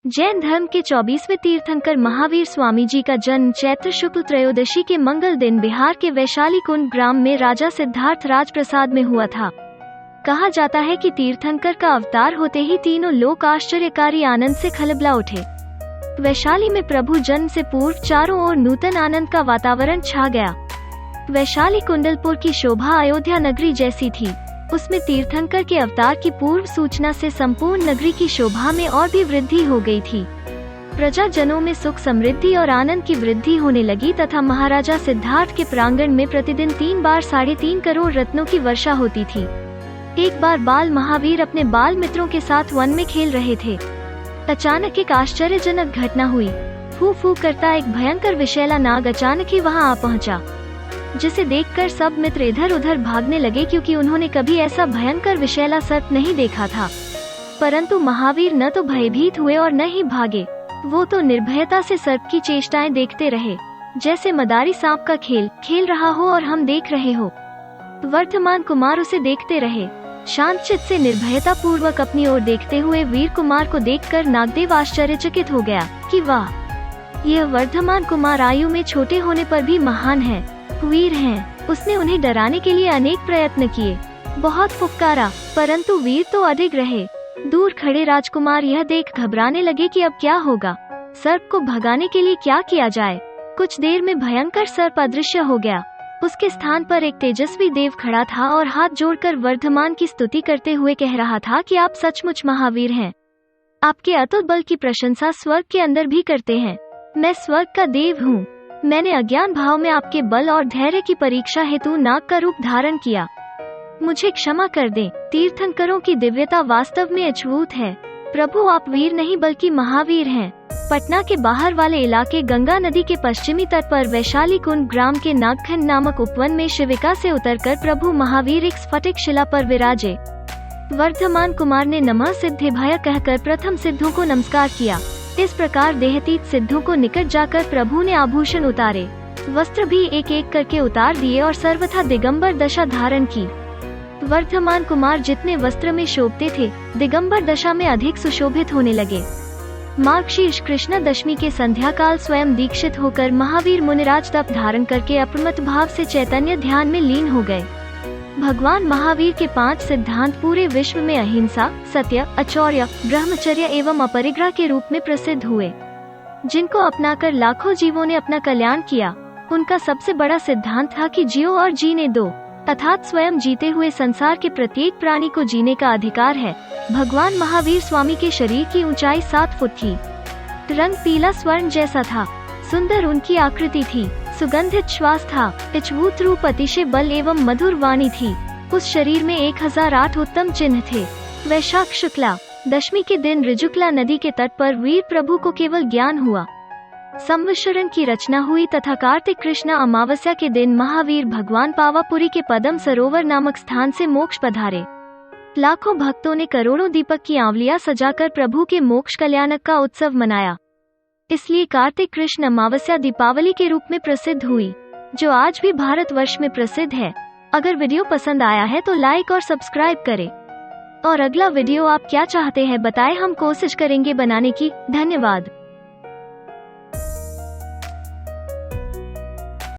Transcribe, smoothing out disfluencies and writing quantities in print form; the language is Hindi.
जैन धर्म के 24वें तीर्थंकर महावीर स्वामी जी का जन्म चैत्र शुक्ल त्रयोदशी के मंगल दिन बिहार के वैशाली कुंड ग्राम में राजा सिद्धार्थ राज प्रसाद में हुआ था। कहा जाता है कि तीर्थंकर का अवतार होते ही तीनों लोक आश्चर्यकारी आनंद से खलबला उठे। वैशाली में प्रभु जन्म से पूर्व चारों ओर नूतन आनंद का वातावरण छा गया। वैशाली कुंडलपुर की शोभा अयोध्या नगरी जैसी थी। उसमें तीर्थंकर के अवतार की पूर्व सूचना से संपूर्ण नगरी की शोभा में और भी वृद्धि हो गई थी। प्रजाजनों में सुख समृद्धि और आनंद की वृद्धि होने लगी तथा महाराजा सिद्धार्थ के प्रांगण में प्रतिदिन 3 बार 3.5 करोड़ रत्नों की वर्षा होती थी। एक बार बाल महावीर अपने बाल मित्रों के साथ वन में खेल रहे थे। अचानक एक आश्चर्यजनक घटना हुई। फू फू करता एक भयंकर विषैला नाग अचानक ही वहां आ पहुंचा, जिसे देखकर सब मित्र इधर उधर भागने लगे क्योंकि उन्होंने कभी ऐसा भयंकर विषैला सर्प नहीं देखा था। परंतु महावीर न तो भयभीत हुए और न ही भागे। वो तो निर्भयता से सर्प की चेष्टाएं देखते रहे, जैसे मदारी सांप का खेल खेल रहा हो और हम देख रहे हो। वर्धमान कुमार उसे देखते रहे, शांत चित्त से निर्भयता पूर्वक अपनी ओर देखते हुए वीर कुमार को देखकर नागदेव आश्चर्यचकित हो गया कि वाह, यह वर्धमान कुमार आयु में छोटे होने पर भी महान है, वीर हैं। उसने उन्हें डराने के लिए अनेक प्रयत्न किए, बहुत फुफकारा, परंतु वीर तो अडिग रहे। दूर खड़े राजकुमार यह देख घबराने लगे कि अब क्या होगा, सर्प को भगाने के लिए क्या किया जाए। कुछ देर में भयंकर सर्प अदृश्य हो गया। उसके स्थान पर एक तेजस्वी देव खड़ा था और हाथ जोड़कर वर्धमान की स्तुति करते हुए कह रहा था कि आप सचमुच महावीर हैं। आपके अतुल बल की प्रशंसा स्वर्ग के अंदर भी करते हैं। मैं स्वर्ग का देव हूँ। मैंने अज्ञान भाव में आपके बल और धैर्य की परीक्षा हेतु नाग का रूप धारण किया। मुझे क्षमा कर दें। तीर्थंकरों की दिव्यता वास्तव में अद्भुत है। प्रभु, आप वीर नहीं बल्कि महावीर हैं। पटना के बाहर वाले इलाके गंगा नदी के पश्चिमी तट पर वैशाली कुंड ग्राम के नागखंड नामक उपवन में शिविका से उतरकर प्रभु महावीर एक स्फटिक शिला पर विराजे। वर्धमान कुमार ने नमः सिद्धेभ्य कहकर प्रथम सिद्धों को नमस्कार किया। इस प्रकार देहतीत सिद्धों को निकट जाकर प्रभु ने आभूषण उतारे, वस्त्र भी एक एक करके उतार दिए और सर्वथा दिगंबर दशा धारण की। वर्धमान कुमार जितने वस्त्र में शोभते थे, दिगंबर दशा में अधिक सुशोभित होने लगे। मार्गशीर्ष कृष्ण दशमी के संध्या काल स्वयं दीक्षित होकर महावीर मुनिराज तप धारण करके अप्रमत्त भाव से चैतन्य ध्यान में लीन हो गए। भगवान महावीर के 5 सिद्धांत पूरे विश्व में अहिंसा, सत्य, अचौर्य, ब्रह्मचर्य एवं अपरिग्रह के रूप में प्रसिद्ध हुए, जिनको अपनाकर लाखों जीवों ने अपना कल्याण किया। उनका सबसे बड़ा सिद्धांत था कि जियो और जीने दो, अर्थात स्वयं जीते हुए संसार के प्रत्येक प्राणी को जीने का अधिकार है। भगवान महावीर स्वामी के शरीर की ऊंचाई 7 फुट थी। रंग पीला स्वर्ण जैसा था। सुंदर उनकी आकृति थी। सुगंधित श्वास था। अद्भुत रूप, अतिशय बल एवं मधुर वाणी थी। उस शरीर में 1008 उत्तम चिन्ह थे। वैशाख शुक्ला दशमी के दिन ऋजुक्ला नदी के तट पर वीर प्रभु को केवल ज्ञान हुआ। संवत्सरण की रचना हुई तथा कार्तिक कृष्ण अमावस्या के दिन महावीर भगवान पावापुरी के पदम सरोवर नामक स्थान से मोक्ष पधारे। लाखों भक्तों ने करोड़ों दीपक की आंवलियां सजाकर प्रभु के मोक्ष कल्याणक का उत्सव मनाया। इसलिए कार्तिक कृष्ण अमावस्या दीपावली के रूप में प्रसिद्ध हुई, जो आज भी भारतवर्ष में प्रसिद्ध है। अगर वीडियो पसंद आया है तो लाइक और सब्सक्राइब करें। और अगला वीडियो आप क्या चाहते हैं बताएं, हम कोशिश करेंगे बनाने की। धन्यवाद।